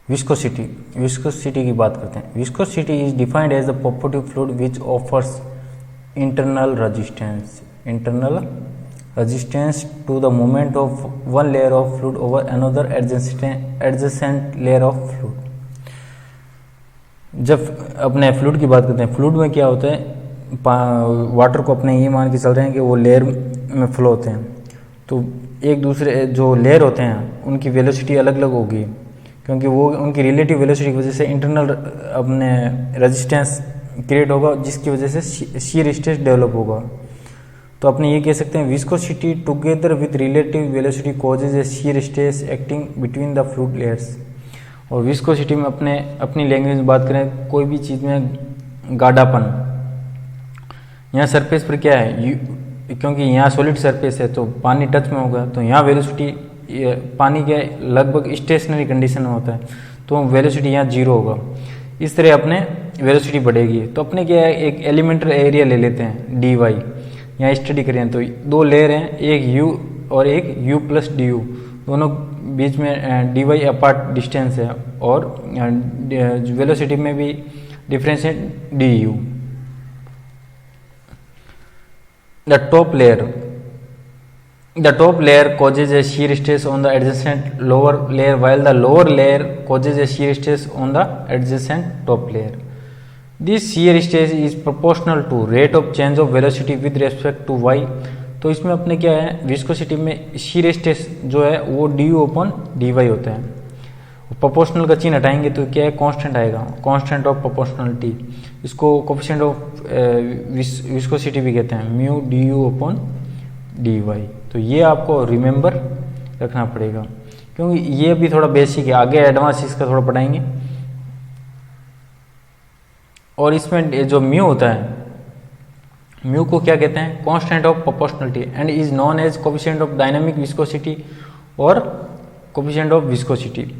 Viscosity, viscosity की बात करते हैं। Viscosity is defined as the property of fluid which offers internal resistance to the movement of one layer of fluid over another adjacent layer of fluid. जब अपने fluid की बात करते हैं, फ्लूइड में क्या होता है, वाटर को अपने ये मान के चल रहे हैं कि वो लेयर में फ्लो होते हैं, तो एक दूसरे जो लेयर होते हैं उनकी वेलोसिटी अलग अलग होगी, क्योंकि वो उनकी रिलेटिव वेलोसिटी की वजह से इंटरनल अपने रेजिस्टेंस क्रिएट होगा, जिसकी वजह से शीयर स्ट्रेस डेवलप होगा। तो अपने ये कह सकते हैं viscosity together with relative velocity causes A shear stress acting between the fluid layers. और विस्कोसिटी में अपनी लैंग्वेज में बात करें, कोई भी चीज़ में गाढ़ापन, यहाँ सरफेस पर क्या है, क्योंकि यहाँ सॉलिड सरफेस है तो पानी टच में होगा, तो यहाँ वेलोसिटी पानी के लगभग स्टेशनरी कंडीशन में होता है, तो वेलोसिटी यहाँ जीरो होगा। इस तरह अपने वेलोसिटी बढ़ेगी। तो अपने क्या है, एक एलिमेंटल एरिया ले लेते हैं dy, यहाँ स्टडी करें तो दो लेयर हैं, एक u और एक u प्लस du, दोनों बीच में dy अपार्ट डिस्टेंस है, और वेलोसिटी में भी डिफरेंस है du। The top layer causes a shear stress on the adjacent lower layer, while the lower layer causes a shear stress on the adjacent top layer. This shear stress is proportional to rate of change of velocity with respect to y. तो इसमें अपने क्या है, viscosity में shear stress जो है वो du upon dy होता है। प्रोपोर्शनल का चिन्ह हटाएंगे तो क्या है, कांस्टेंट आएगा, कांस्टेंट ऑफ प्रोपोर्शनलिटी। इसको कोफिशिएंट ऑफ विस्कोसिटी भी कहते हैं, म्यू du अपॉन dy। तो ये आपको रिमेंबर रखना पड़ेगा, क्योंकि ये भी थोड़ा बेसिक है, आगे एडवांस इसका थोड़ा पढ़ाएंगे। और इसमें जो म्यू होता है, म्यू को क्या कहते हैं, constant of proportionality, and is known as coefficient of dynamic viscosity और कोफिशिएंट ऑफ विस्कोसिटी।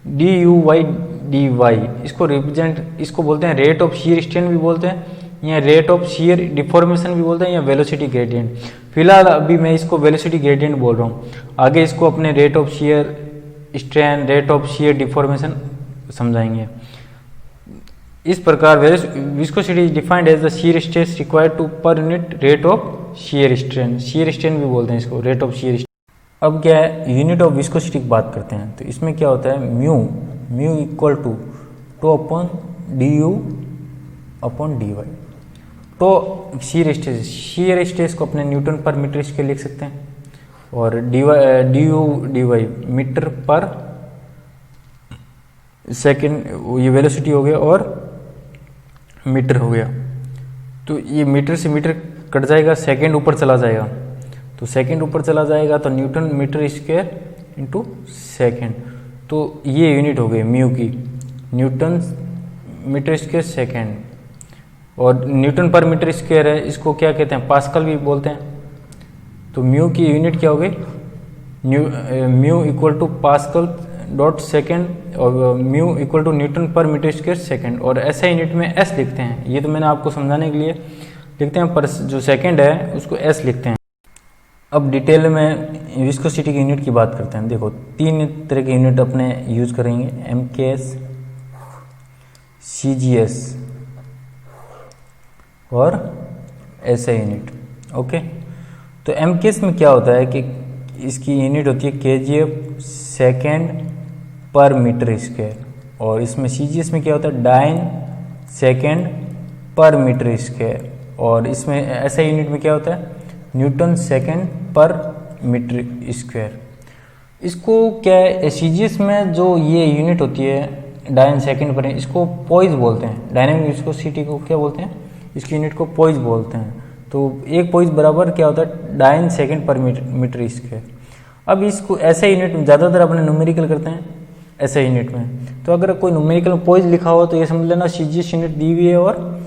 du/dy इसको रिप्रेजेंट, इसको बोलते हैं रेट ऑफ शीयर स्ट्रेन भी बोलते हैं, या रेट ऑफ शीयर डिफॉर्मेशन भी बोलते हैं, या वेलोसिटी ग्रेडियंट। फिलहाल अभी मैं इसको वेलोसिटी ग्रेडियंट बोल रहा हूँ, आगे इसको अपने rate of shear strain, rate of shear deformation समझाएंगे। इस प्रकार viscosity is defined as the shear stress required to per unit rate of shear strain, shear strain भी बोलते हैं इसको, रेट ऑफ शीयर। अब क्या है, यूनिट ऑफ विस्कोसिटी की बात करते हैं, तो इसमें क्या होता है, mu equal two upon du upon dy। तो शीयर स्ट्रेस को अपने न्यूटन पर मीटर स्क्वायर लिख सकते हैं, और du/dy मीटर पर सेकेंड, ये वेलोसिटी हो गया और मीटर हो गया। तो ये मीटर से मीटर कट जाएगा, सेकेंड ऊपर चला जाएगा, तो सेकेंड ऊपर चला जाएगा तो newton metre square into second. तो ये यूनिट हो गई म्यू की, न्यूटन मीटर स्क्वायर सेकेंड। और न्यूटन पर मीटर स्क्वायर है, इसको क्या कहते हैं, पास्कल भी बोलते हैं। तो म्यू की यूनिट क्या हो गई, mu equal to pascal dot second, और mu equal to newton per metre square second. और ऐसा यूनिट में एस लिखते हैं, ये तो मैंने आपको समझाने के लिए लिखते हैं, पर जो सेकेंड है उसको एस लिखते हैं। अब डिटेल में विस्कोसिटी की यूनिट की बात करते हैं। देखो, तीन तरह के यूनिट अपने यूज करेंगे, MKS, CGS और SI यूनिट। ओके, तो MKS में क्या होता है कि इसकी यूनिट होती है kgf सेकेंड पर मीटर स्क्वायर, और इसमें CGS में क्या होता है, डाइन सेकेंड पर मीटर स्क्वायर, और इसमें SI यूनिट में क्या होता है, न्यूटन सेकेंड पर मीटर स्क्वायर। इसको क्या है, CGS में जो ये यूनिट होती है डाइन सेकेंड पर, इसको पॉइज बोलते हैं। डायनामिक विस्कोसिटी को क्या बोलते हैं, इसकी यूनिट को पॉइज बोलते हैं। तो एक पॉइज बराबर क्या होता है, डाइन सेकेंड पर मीटर स्क्वायर। अब इसको ऐसे यूनिट में ज़्यादातर अपने न्यूमेरिकल करते हैं, ऐसे यूनिट में। तो अगर कोई न्यूमेरिकल पॉइज लिखा हो तो ये समझ लेना CGS यूनिट दी हुई है, और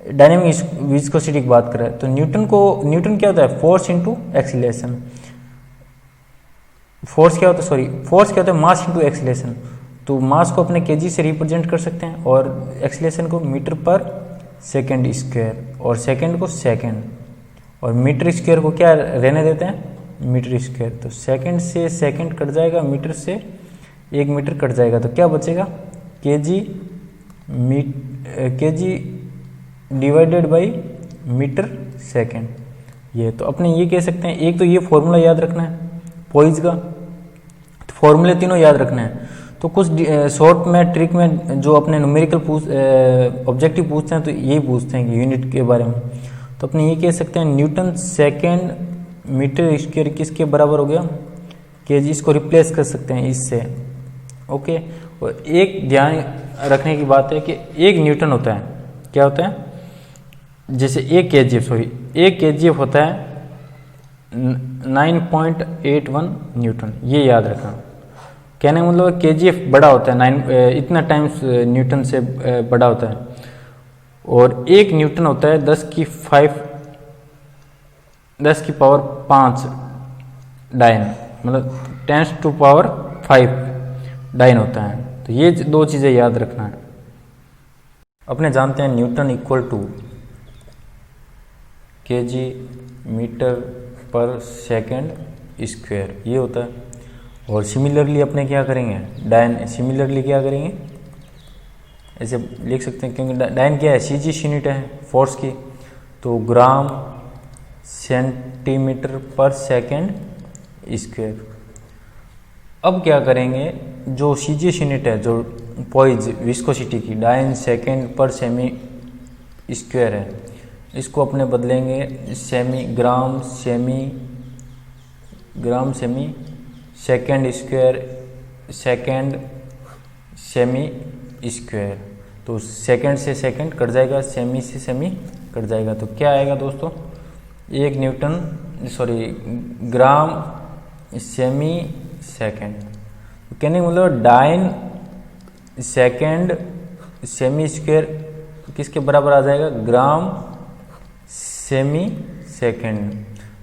डायनामिक विस्कोसिटी की बात करें तो न्यूटन क्या होता है, फोर्स इंटू एक्सीलरेशन। फोर्स क्या होता है, मास इंटू एक्सीलरेशन। तो मास को अपने केजी से रिप्रेजेंट कर सकते हैं, और एक्सीलरेशन को मीटर पर सेकेंड स्क्वायर, और सेकेंड को सेकेंड, और मीटर स्क्वायर को क्या रहने देते हैं, मीटर स्क्वायर। तो सेकेंड से सेकेंड कट जाएगा, मीटर से एक मीटर कट जाएगा, तो क्या बचेगा, KG divided by metre second. ये तो अपने ये कह सकते हैं, एक तो ये फॉर्मूला याद रखना है पॉइज का, तो फॉर्मूले तीनों याद रखना है। तो कुछ शॉर्ट में ट्रिक में जो अपने न्यूमेरिकल ऑब्जेक्टिव पूछते हैं तो यही पूछते हैं कि यूनिट के बारे में। तो अपने ये कह सकते हैं न्यूटन सेकेंड मीटर स्क्वायर किसके बराबर हो गया, केजी। इसको रिप्लेस कर सकते हैं इससे, ओके। और एक ध्यान रखने की बात है कि एक न्यूटन होता है, क्या होता है, जैसे एक केजीएफ होता है 9.81 न्यूटन, ये याद रखना। कहने का मतलब केजीएफ बड़ा होता है इतना टाइम्स न्यूटन से बड़ा होता है। और एक न्यूटन होता है 10 की पावर 5 डाइन, मतलब 10⁵ डाइन होता है। तो ये दो चीज़ें याद रखना है। अपने जानते हैं newton equal to KG metre per second square, ये होता है। और सिमिलरली अपने क्या करेंगे, डाइन सिमिलरली क्या करेंगे, ऐसे लिख सकते हैं, क्योंकि डाइन क्या है, सीजीएस यूनिट है फोर्स की, तो ग्राम सेंटीमीटर पर सेकेंड स्क्वायर। अब क्या करेंगे, जो सीजीएस यूनिट है, जो पॉइज विस्कोसिटी की, डाइन सेकेंड पर सेमी स्क्वायर है, इसको अपने बदलेंगे ग्राम सेमी सेकेंड स्क्वायर सेमी स्क्वायर। तो सेकेंड से सेकेंड कट जाएगा, सेमी से सेमी कट जाएगा, तो क्या आएगा दोस्तों, ग्राम सेमी सेकेंड। कहने का मतलब डाइन सेकेंड सेमी स्क्वायर किसके बराबर आ जाएगा, ग्राम सेमी सेकेंड।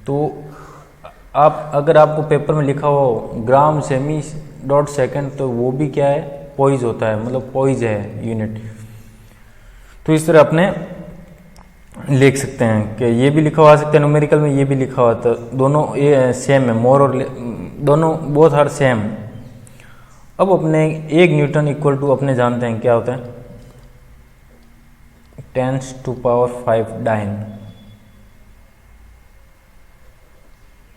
तो आप अगर आपको पेपर में लिखा हो ग्राम सेमी डॉट सेकेंड, तो वो भी क्या है, पॉइज होता है, मतलब पॉइज है यूनिट। तो इस तरह अपने लिख सकते हैं कि ये भी लिखा हुआ सकता है न्यूमेरिकल में, ये भी लिखा हुआ था, दोनों ये सेम है, मोर और दोनों बोथ आर सेम। अब अपने एक न्यूटन इक्वल टू अपने जानते हैं क्या होता है, 10⁵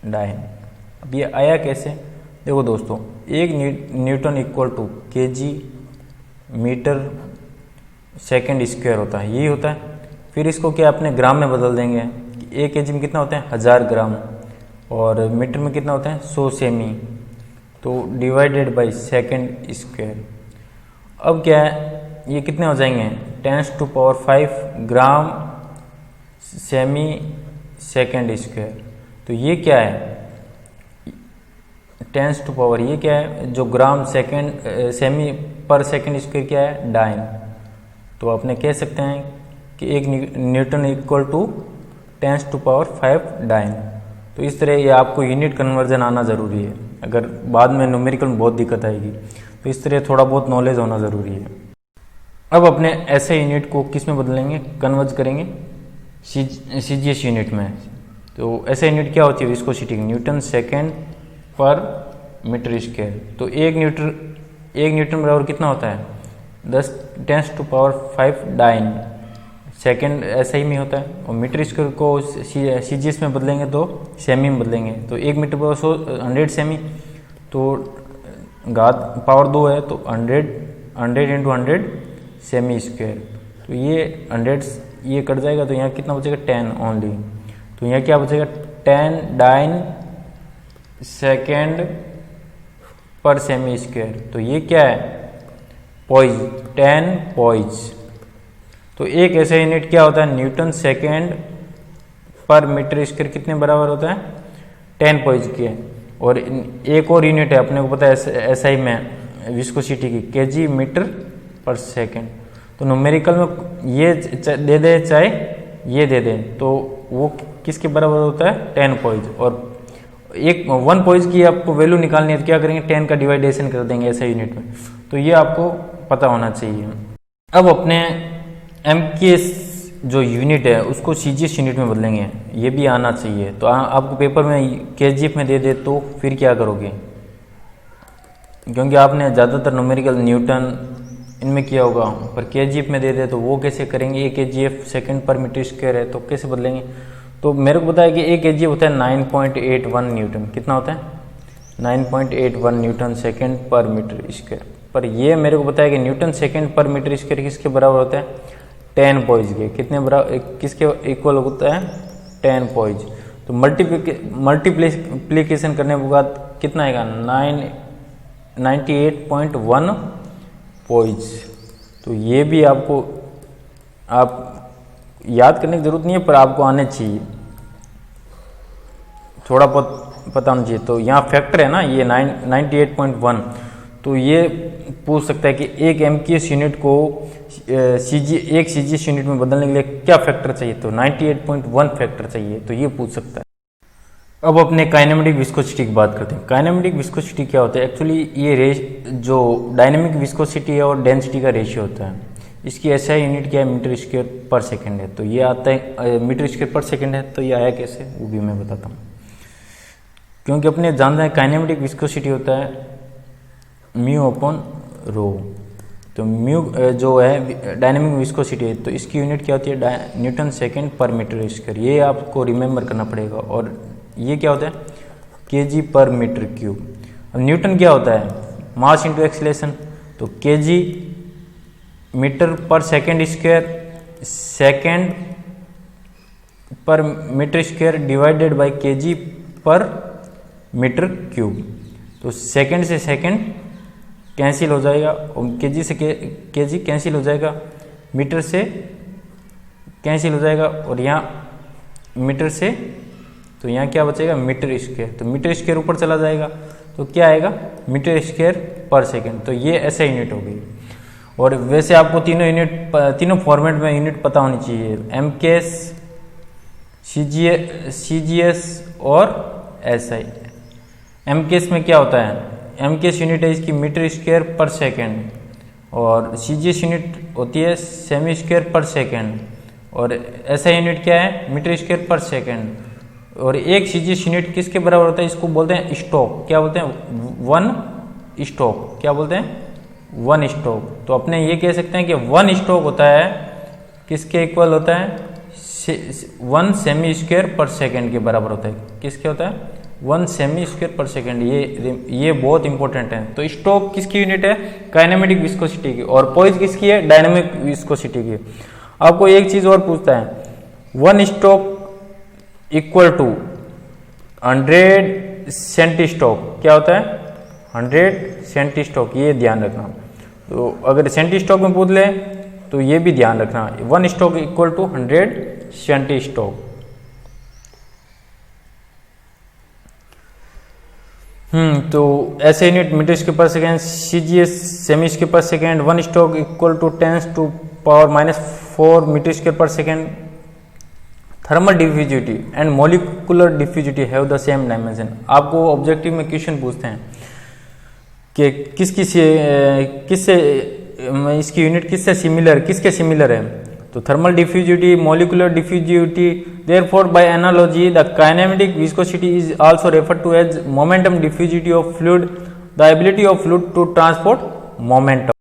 डाइन। अब ये आया कैसे, देखो दोस्तों, एक newton equal to KG metre second square होता है, यही होता है। फिर इसको क्या अपने ग्राम में बदल देंगे, एक केजी में कितना होता है, 1000 ग्राम, और मीटर में कितना होता है, 100 सेमी, तो डिवाइडेड बाय सेकेंड स्क्वायर। अब क्या है, ये कितने हो जाएंगे, 10⁵ ग्राम सेमी सेकेंड स्क्वायर। तो ये क्या है, 10⁻, ये क्या है, जो ग्राम सेकेंड सेमी पर सेकेंड स्क्वायर क्या है, डाइन। तो आपने कह सकते हैं कि एक न्यूटन इक्वल टू 10⁵ डाइन। तो इस तरह ये आपको यूनिट कन्वर्जन आना ज़रूरी है, अगर बाद में न्यूमेरिकल में बहुत दिक्कत आएगी, तो इस तरह थोड़ा बहुत नॉलेज होना ज़रूरी है। अब अपने ऐसे यूनिट को किस में बदलेंगे, कन्वर्ज करेंगे सीजीएस यूनिट में। तो ऐसे यूनिट क्या होती है, विस्कोसिटी, न्यूटन सेकेंड पर मीटर स्क्वायर। तो एक न्यूटन बराबर कितना होता है, 10⁵ डाइन, सेकेंड ऐसा ही में होता है। और मीटर स्क्वायर को सीजीएस में बदलेंगे तो सेमी में बदलेंगे, तो 1 मीटर बराबर 100 सेमी, तो घात पावर 2 है, तो 100 × 100 सेमी स्क्वायर। तो ये 100 ये कट जाएगा, तो यहाँ कितना बचेगा, 10 ओनली। तो यहाँ क्या बचेगा, 10 डाइन सेकेंड पर सेमी स्क्वायर। तो ये क्या है, पॉइज, 10 पॉइज। तो एक ऐसा यूनिट क्या होता है, न्यूटन सेकेंड पर मीटर स्क्वायर कितने बराबर होता है, 10 पॉइज के। और एक और यूनिट है अपने को पता है एसआई में विस्कोसिटी की, केजी मीटर पर सेकेंड। तो न्यूमेरिकल में ये दे दे चाहे ये दे दे, तो वो किसके बराबर होता है, 10 पॉइज। और 1 पॉइज की आपको वैल्यू निकालनी है, तो क्या करेंगे, 10 का डिवाइडेशन कर देंगे ऐसे यूनिट में। तो ये आपको पता होना चाहिए। अब अपने एम के जो यूनिट है उसको सीजीएस यूनिट में बदलेंगे, ये भी आना चाहिए। तो आपको पेपर में केजीएफ में दे दे तो फिर क्या करोगे, क्योंकि आपने ज़्यादातर न्यूमेरिकल न्यूटन इनमें किया होगा, पर केजीएफ में दे दे तो वो कैसे करेंगे, 1 kgf second per metre square है तो कैसे बदलेंगे। तो मेरे को पता है कि 1 kgf होता है 9.81 न्यूटन, कितना होता है 9.81 Newton second per metre square. पर ये मेरे को पता है कि Newton second per metre square किसके बराबर होता है 10 पॉइज के, कितने बराबर किसके इक्वल होता है 10 पॉइज। तो मल्टीप्लिकेशन करने के बाद कितना आएगा 98.1 पॉइज। तो ये भी आपको आप याद करने की जरूरत नहीं है, पर आपको आने चाहिए, थोड़ा बहुत पता होना चाहिए। तो यहाँ फैक्टर है ना ये 98.1, तो ये पूछ सकता है कि एक एमकेएस यूनिट को एक सीजीएस यूनिट में बदलने के लिए क्या फैक्टर चाहिए, तो 98.1 फैक्टर चाहिए, तो ये पूछ सकता है। अब अपने काइनेमेटिक विस्कोसिटी की बात करते हैं। काइनेमेटिक विस्कोसिटी क्या होता है, एक्चुअली ये जो डायनेमिक विस्कोसिटी है और डेंसिटी का रेशियो होता है, इसकी एसआई यूनिट क्या है मीटर स्क्वायर पर सेकंड है। तो ये आता है मीटर स्क्वायर पर सेकंड है, तो ये आया कैसे वो भी मैं बताता हूँ। क्योंकि अपने जानते हैं काइनेमेटिक विस्कोसिटी होता है म्यू अपॉन रो। तो म्यू जो है डायनेमिक विस्कोसिटी है, तो इसकी यूनिट क्या होती है Newton second per metre square, ये आपको रिमेंबर करना पड़ेगा। और ये क्या होता है केजी पर मीटर क्यूब। अब न्यूटन क्या होता है मास इंटू एक्सीलरेशन, तो KG metre per second square second per metre square divided by KG per metre cube. तो सेकंड से सेकंड कैंसिल हो जाएगा और केजी से केजी कैंसिल हो जाएगा, मीटर से कैंसिल हो जाएगा और यहाँ मीटर से, तो यहाँ क्या बचेगा मीटर स्क्वायर। तो मीटर स्क्वायर ऊपर चला जाएगा तो क्या आएगा मीटर स्क्वायर पर सेकंड। तो ये ऐसा यूनिट हो गई। और वैसे आपको तीनों फॉर्मेट में यूनिट पता होनी चाहिए, एमकेएस, सीजीएस और एसआई। एमकेएस में क्या होता है एमकेएस यूनिट है इसकी मीटर स्क्वायर पर सेकंड, और सीजीएस यूनिट होती है सेमी स्क्वायर पर सेकंड, और एसआई यूनिट क्या है मीटर स्क्वायर पर सेकंड। और एक सीजीएस यूनिट किसके बराबर होता है, इसको बोलते हैं स्टोक। क्या बोलते हैं 1 स्टोक। क्या बोलते हैं 1 स्टोक। तो अपने ये कह सकते हैं कि 1 स्टोक होता है किसके इक्वल होता है 1 सेमी स्क्वायर पर सेकंड के बराबर होता है। किसके होता है 1 सेमी स्क्वायर पर सेकंड। ये बहुत इंपॉर्टेंट है। तो स्टोक किसकी यूनिट है काइनेमेटिक विस्कोसिटी की, और पॉइज किसकी है डायनेमिक विस्कोसिटी की। आपको एक चीज और पूछता है 1 stoke equal to 100 senti stoke. क्या होता है 100 सेंटी स्टोक, ये ध्यान रखना। तो अगर सेंटी स्टोक में पूछ ले तो ये भी ध्यान रखना 1 stoke equal to 100 senti stock. तो ऐसे यूनिट मीटर स्क्वायर पर सेकेंड, सीजीएस सेमी स्क्वायर पर second, 1 stoke equal to 10⁻⁴ metre square पर second. Thermal diffusivity and molecular diffusivity have the same dimension. आपको ऑब्जेक्टिव में क्वेश्चन पूछते हैं कि किससे इसकी यूनिट किससे सिमिलर है। तो thermal diffusivity, molecular diffusivity, therefore by analogy the kinematic viscosity is also referred to as momentum diffusivity of fluid, the ability of fluid to transport momentum.